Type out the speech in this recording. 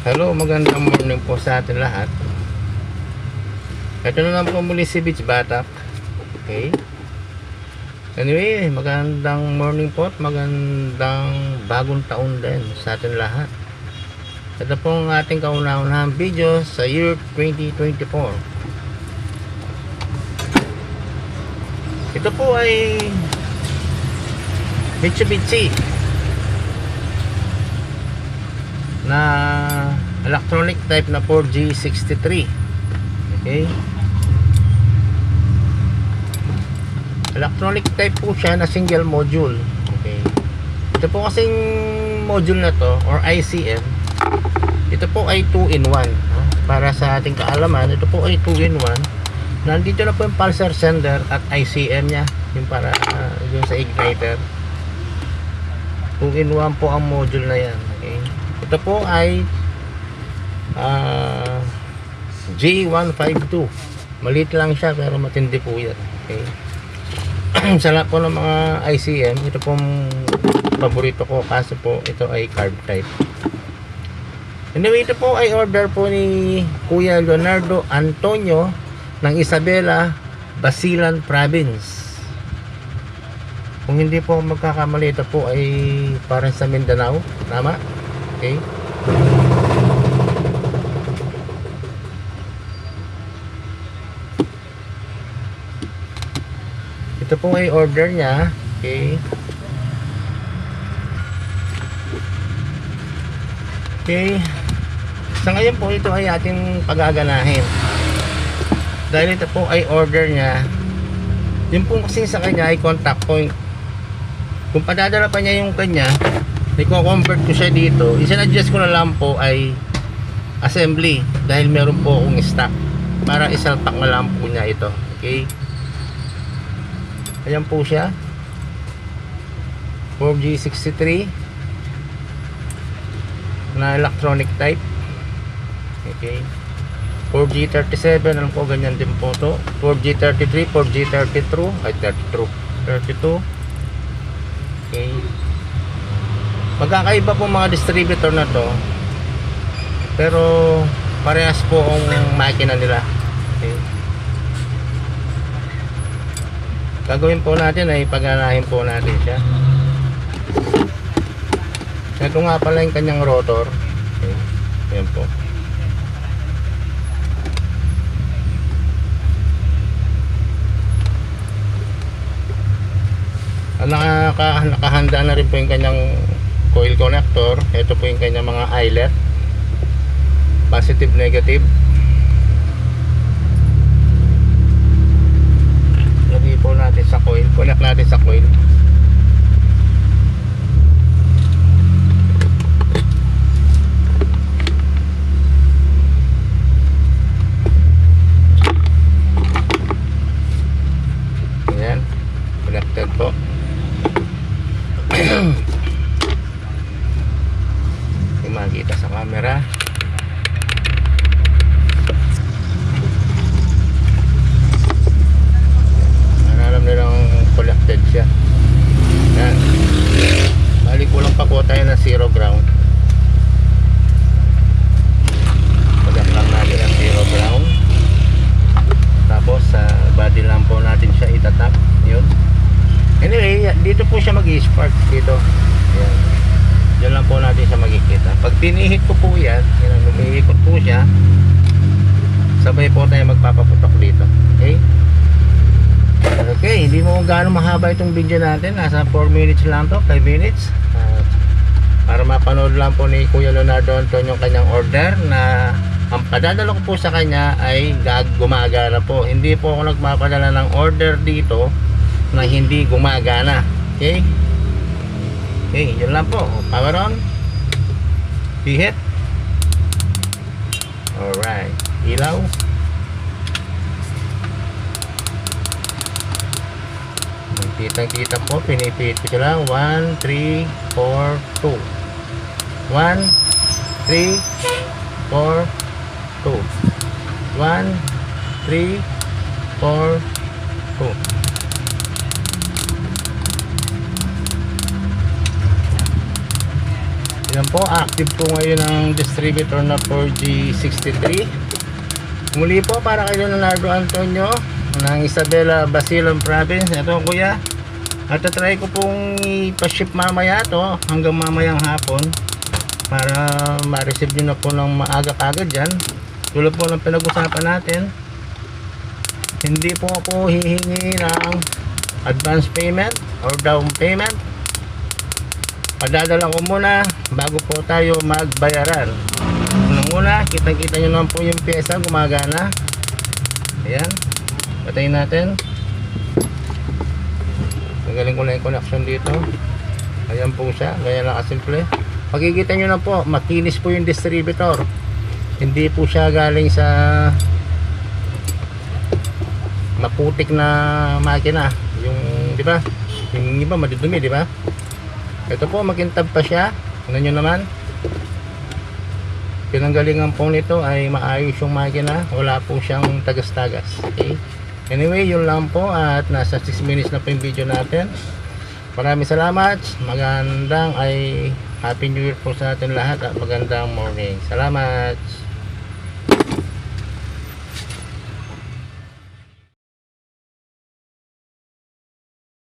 Hello, magandang morning po sa atin lahat. Ito na lang po muli si Beach Batak. Okay. Anyway, magandang morning po at magandang bagong taon din sa atin lahat. Ito po ang ating kauna-unahang video sa year 2024. Ito po ay Mitsubishi na electronic type na 4G63. Okay, electronic type po siya na single module. Okay, ito po kasing module na to or ICM, ito po ay 2-in-1. Para sa ating kaalaman, ito po ay 2-in-1. Nandito na po yung pulsar sender at ICM nya, yung para yung sa igniter. 2-in-1 po ang module na yan. Okay, ito po ay G152. Maliit lang siya pero matindi po yan. Okay. Sa lahat po ng mga ICM, ito pong paborito ko kasi po ito ay carb type. Anyway, ito po ay order po ni Kuya Leonardo Antonio ng Isabela, Basilan Province. Kung hindi po magkakamali, ito po ay parang sa Mindanao. Tama? Okay. Ito po ay order niya. Okay. Okay. Sa ngayon po ito ay ating pagaganahin. Dahil ito po ay order niya. Yung po kasi sa kanya ay contact point. Kung padadala pa niya yung kanya, i-convert ko siya dito. I-adjust ko na lang po ay assembly dahil meron po akong stock para isalpak na lang po niya ito. Okay. Ayan po siya, 4G63 na electronic type. Okay, 4G37 alam po ganyan din po to. 4G33, 4G32 ay 32. Okay, magkakaiba po mga distributor na to pero parehas po ang makina nila. Okay, gagawin po natin ay paganahin po natin siya. Ito nga pala yung kanyang rotor. Okay, ayan po. Nakahanda na rin po yung kanyang coil connector. Ito po yung kanyang mga eyelet, positive, negative. Lagay po natin sa coil, connect natin sa coil. Ayan, connected po. Hindi makikita sa camera. Alam nilang collected siya. Yan. Balik ko lang pa po tayo na zero ground. Collect lang natin ang zero ground. Tapos sa body lang po natin siya itatap. Yun. Anyway, dito po siya mag-spark dito. Yan. Diyan lang po natin siya makikita. Pag pinihit ko po yan, umiikot po siya, sabay po tayo magpapaputok dito. Okay? Okay, hindi mo gaano mahaba itong video natin. Nasa 4 minutes lang to, 5 minutes. Para mapanood lang po ni Kuya Leonardo Antonio yung kanyang order na ang padadala ko po sa kanya ay gumagana po. Hindi po ako nagpapadala ng order dito na hindi gumagana. Okay? Okay, yun lang po. Power on. Hihit. Alright. Ilaw. Kitang-kita po, pinipihit ko lang. 1, 3, 4, 2. 1, 3, 4, 2. 1, 3, 4, 2. Yan po, active po ngayon ang distributor na 4G63. Muli po para kay Leonardo Antonio ng Isabela, Basilan Province. Ito kuya, at try ko pong ipaship mamaya to hanggang mamayang hapon para ma-receive nyo na po ng maaga-agad dyan. Tulad po ng pinag-usapan natin, hindi po ako hihingi ng advance payment or down payment. Padadala ko muna bago po tayo magbayaran. Unang-una, kitang-kita nyo naman po yung pyesa gumagana. Ayan, patayin natin. Tanggalin ko lang yung connection dito. Ayan po siya, gaya lang kasimple. Pagkikita nyo na po, makinis po yung distributor. Hindi po siya galing sa maputik na makina. Yung, di ba? Yung iba madudumi, di ba? Ito po, makintab pa siya. Tingnan nyo naman. Pinanggalingan po nito ay maayos yung makina. Wala po siyang tagas-tagas. Okay? Anyway, yun lang po. At nasa 6 minutes na po yung video natin. Maraming salamat. Magandang ay Happy New Year po sa atin lahat. At magandang morning. Salamat.